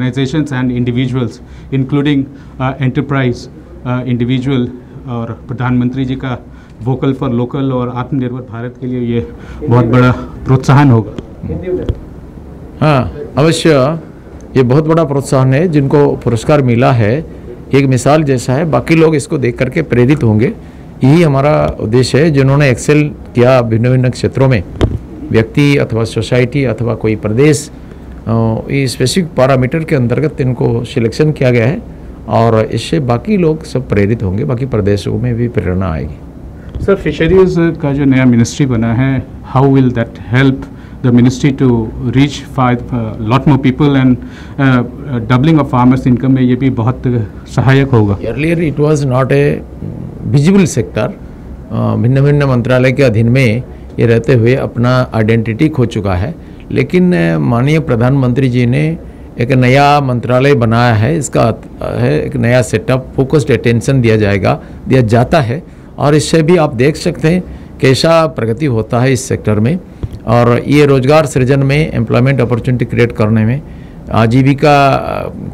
organizations and individuals, including enterprise individual, और प्रधानमंत्री जी का वोकल फॉर लोकल और आत्मनिर्भर भारत के लिए ये बहुत बड़ा प्रोत्साहन होगा। हाँ, अवश्य ये बहुत बड़ा प्रोत्साहन है। जिनको पुरस्कार मिला है एक मिसाल जैसा है, बाकी लोग इसको देख करके प्रेरित होंगे। यही हमारा उद्देश्य है। जिन्होंने एक्सेल किया भिन्न भिन्न क्षेत्रों में, व्यक्ति अथवा सोसाइटी अथवा कोई प्रदेश, ये स्पेसिफिक पैरामीटर के अंतर्गत इनको सिलेक्शन किया गया है और इससे बाकी लोग सब प्रेरित होंगे, बाकी प्रदेशों में भी प्रेरणा आएगी। सर, फिशरीज का जो नया मिनिस्ट्री बना है, how will that help the ministry to reach lot more people and doubling of farmers income में ये भी बहुत सहायक होगा। Earlier it was not a visible sector, भिन्न भिन्न मंत्रालय के अधीन में ये रहते हुए अपना आइडेंटिटी खो चुका है, लेकिन माननीय प्रधानमंत्री जी ने एक नया मंत्रालय बनाया है। इसका है एक नया सेटअप, फोकस्ड अटेंशन दिया जाता है और इससे भी आप देख सकते हैं कैसा प्रगति होता है इस सेक्टर में। और ये रोजगार सृजन में, एम्प्लॉयमेंट अपॉर्चुनिटी क्रिएट करने में, आजीविका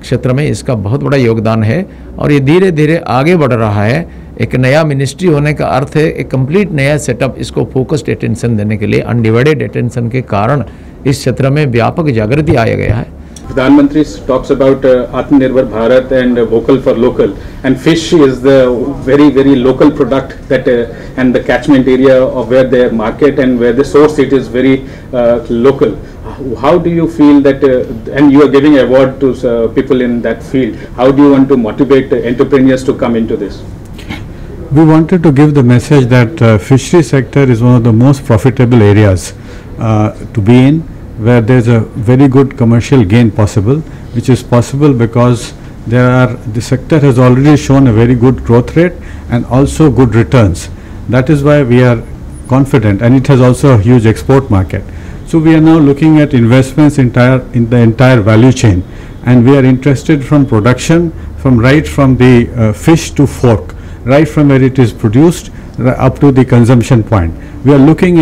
क्षेत्र में इसका बहुत बड़ा योगदान है और ये धीरे धीरे आगे बढ़ रहा है। एक नया मिनिस्ट्री होने का अर्थ है एक कंप्लीट नया सेटअप, इसको फोकस्ड अटेंशन देने के लिए, अनडिवाइडेड अटेंशन के कारण इस क्षेत्र में व्यापक जागृति आया गया है। Pradhan talks about Atmanirbhar Bharat and vocal for local, and fish is the very local product that and the catchment area of where they market and where they source it is very local. How do you feel that, and you are giving award to people in that field, how do you want to motivate entrepreneurs to come into this? We wanted to give the message that fishery sector is one of the most profitable areas to be in, where there is a very good commercial gain possible, which is possible because the sector has already shown a very good growth rate and also good returns. That is why we are confident, and it has also a huge export market. So we are now looking at investments in the entire value chain, and we are interested from production, right from the fish to fork, right from where it is produced up to the consumption point. We are looking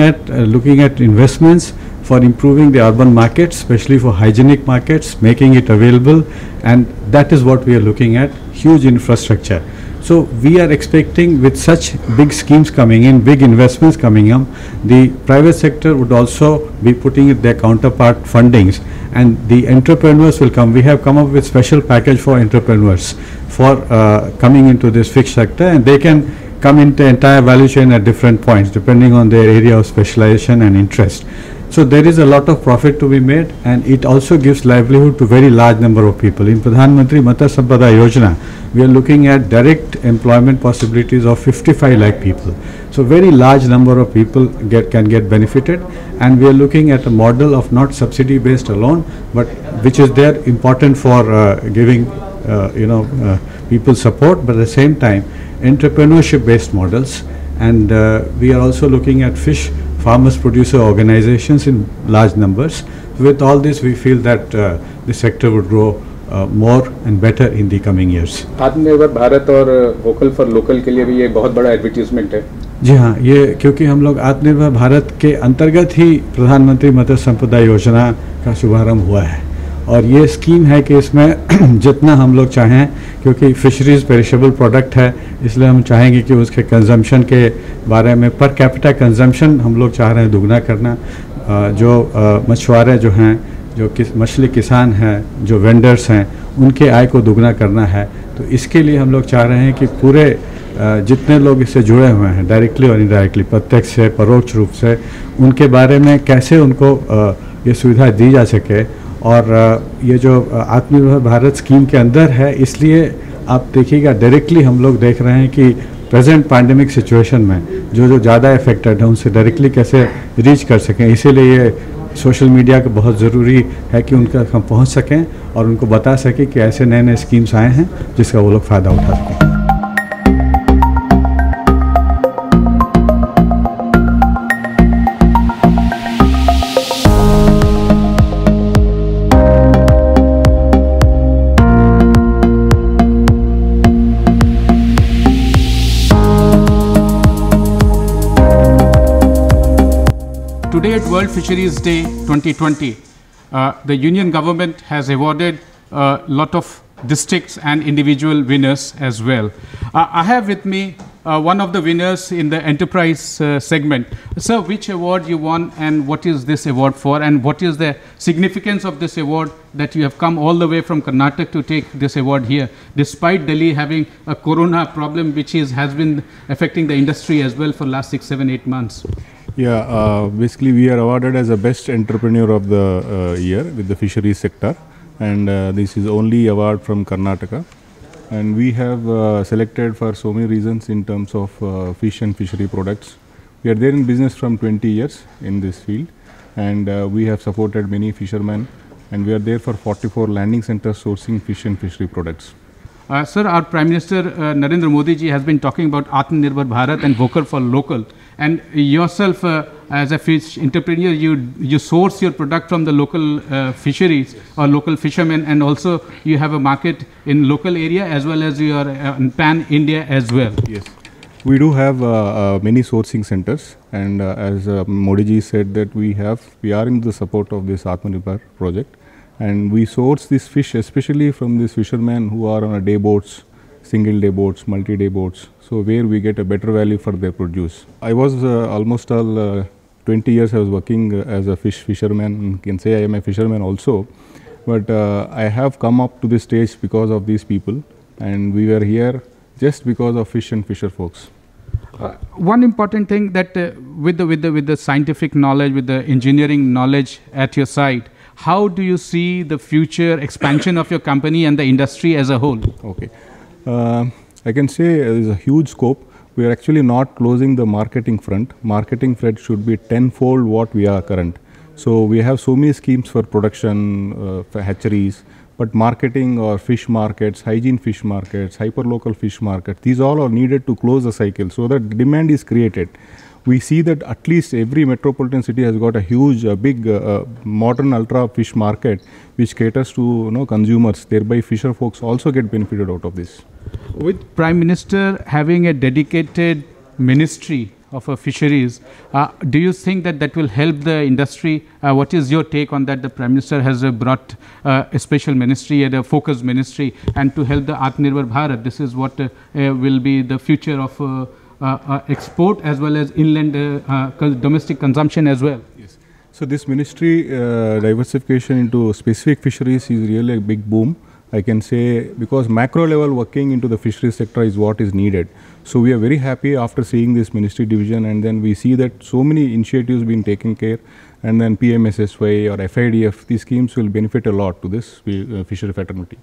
at investments for improving the urban markets, especially for hygienic markets, making it available, and that is what we are looking at, huge infrastructure. So we are expecting, with such big schemes coming in, big investments coming up, the private sector would also be putting in their counterpart fundings, and the entrepreneurs will come. We have come up with special package for entrepreneurs for coming into this fish sector, and they can come into the entire value chain at different points depending on their area of specialization and interest. So there is a lot of profit to be made, and it also gives livelihood to very large number of people. In Pradhan Mantri Matsya Sampada Yojana, we are looking at direct employment possibilities of 55 lakh people. So very large number of people can get benefited, and we are looking at a model of not subsidy based alone, but which is there important for giving people support, but at the same time entrepreneurship based models. And we are also looking at fish farmers producer organizations in large numbers. With all this, we feel that the sector would grow more and better in the coming years. आत्मनिर्भर भारत और vocal for local के लिए भी ये बहुत बड़ा advertisement है। जी हाँ, ये क्योंकि हम लोग आत्मनिर्भर भारत के अंतर्गत ही प्रधानमंत्री मत्स्य संपदा योजना का शुभारंभ हुआ है, और ये स्कीम है कि इसमें जितना हम लोग चाहें, क्योंकि फिशरीज पेरिशेबल प्रोडक्ट है, इसलिए हम चाहेंगे कि उसके कंजम्पशन के बारे में पर कैपिटा कंजम्पशन हम लोग चाह रहे हैं दुगना करना। जो मछुआरे जो हैं, जो मछली किसान हैं, जो वेंडर्स हैं, उनके आय को दुगना करना है। तो इसके लिए हम लोग चाह रहे हैं कि पूरे जितने लोग इससे जुड़े हुए हैं, डायरेक्टली और इनडायरेक्टली, प्रत्यक्ष से परोक्ष रूप से, उनके बारे में कैसे उनको ये सुविधा दी जा सके। और ये जो आत्मनिर्भर भारत स्कीम के अंदर है, इसलिए आप देखिएगा डायरेक्टली हम लोग देख रहे हैं कि प्रेजेंट पैंडेमिक सिचुएशन में जो ज़्यादा इफेक्टेड है उनसे डायरेक्टली कैसे रीच कर सकें। इसीलिए ये सोशल मीडिया का बहुत ज़रूरी है कि उनका हम पहुंच सकें और उनको बता सकें कि ऐसे नए नए स्कीम्स आए हैं जिसका वो लोग फ़ायदा उठा सकें। Today at World Fisheries Day 2020, the Union government has awarded a lot of districts and individual winners as well. I have with me one of the winners in the enterprise segment. Sir, which award you won and what is this award for, and what is the significance of this award that you have come all the way from Karnataka to take this award here, despite Delhi having a corona problem which has been affecting the industry as well for last 6, 7, 8 months? Yeah, basically we are awarded as the best entrepreneur of the year with the fisheries sector, and this is only award from Karnataka. And we have selected for so many reasons in terms of fish and fishery products. We are there in business from 20 years in this field, and we have supported many fishermen, and we are there for 44 landing centers sourcing fish and fishery products. Sir, our Prime Minister Narendra Modi ji has been talking about Atmanirbhar Bharat and vocal for local. And yourself, as a fish entrepreneur, you source your product from the local fisheries or local fishermen, and also you have a market in local area as well as you are in pan India as well. Yes, we do have many sourcing centers, and as Modi ji said that we are in the support of this Atmanirbhar project, and we source this fish especially from these fishermen who are on a day boats, single day boats, multi-day boats, so where we get a better value for their produce. I was almost all 20 years I was working as a fisherman. You can say I am a fisherman also, but I have come up to this stage because of these people, and we were here just because of fish and fisher folks. One important thing that with the scientific knowledge, with the engineering knowledge at your side, how do you see the future expansion of your company and the industry as a whole? Okay. I can say there is a huge scope. We are actually not closing the marketing front. Marketing front should be tenfold what we are current. So we have so many schemes for production, for hatcheries, but marketing or fish markets, hygiene fish markets, hyperlocal fish markets, these all are needed to close the cycle so that demand is created. We see that at least every metropolitan city has got a huge, big, modern ultra fish market which caters to consumers. Thereby, fisher folks also get benefited out of this. With Prime Minister having a dedicated ministry of fisheries, do you think that will help the industry? What is your take on that? The Prime Minister has brought a special ministry and a focused ministry, and to help the Atmanirbhar Bharat. This is what will be the future of export as well as inland domestic consumption as well. Yes. So this ministry diversification into specific fisheries is really a big boom, I can say, because macro level working into the fisheries sector is what is needed. So we are very happy after seeing this ministry division, and then we see that so many initiatives being taken care, and then PMSSY or FIDF, these schemes will benefit a lot to this fishery fraternity.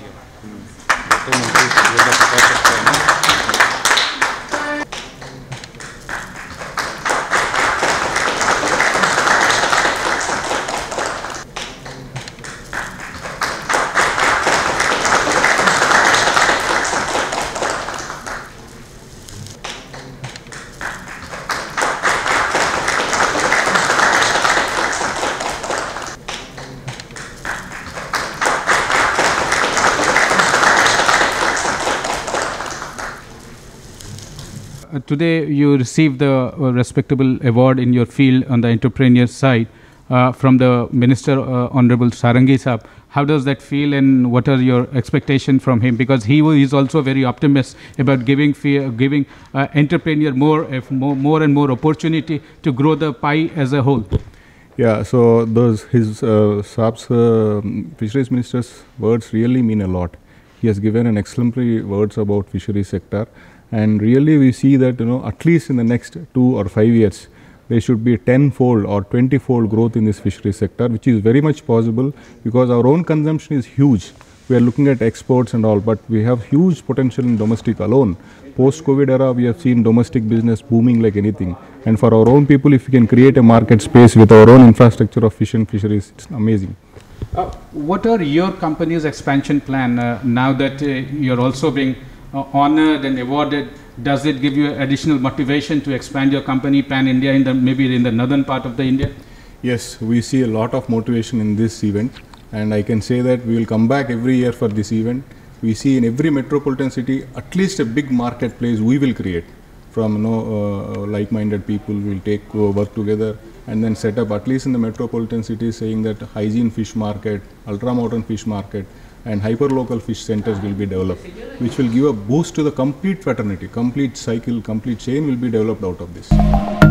Today you received the respectable award in your field on the entrepreneur side from the Minister Honorable Sarangi Saab. How does that feel, and what are your expectations from him? Because he is also very optimistic about giving entrepreneur more and more opportunity to grow the pie as a whole. Yeah, so his Saab's fisheries minister's words really mean a lot. He has given an exemplary words about fisheries sector. And really we see that at least in the next 2 or 5 years there should be 10-fold or 20-fold growth in this fishery sector, which is very much possible because our own consumption is huge. We are looking at exports and all, but we have huge potential in domestic alone. Post-COVID era, we have seen domestic business booming like anything. And for our own people, if we can create a market space with our own infrastructure of fish and fisheries, it's amazing. What are your company's expansion plan now that you're also being honored and awarded? Does it give you additional motivation to expand your company pan-India maybe in the northern part of the India? Yes, we see a lot of motivation in this event, and I can say that we will come back every year for this event. We see in every metropolitan city at least a big marketplace we will create from like-minded people. We will work together and then set up at least in the metropolitan cities, saying that hygiene fish market, ultra modern fish market and hyper local fish centers will be developed, which will give a boost to the complete fraternity, complete cycle, complete chain will be developed out of this.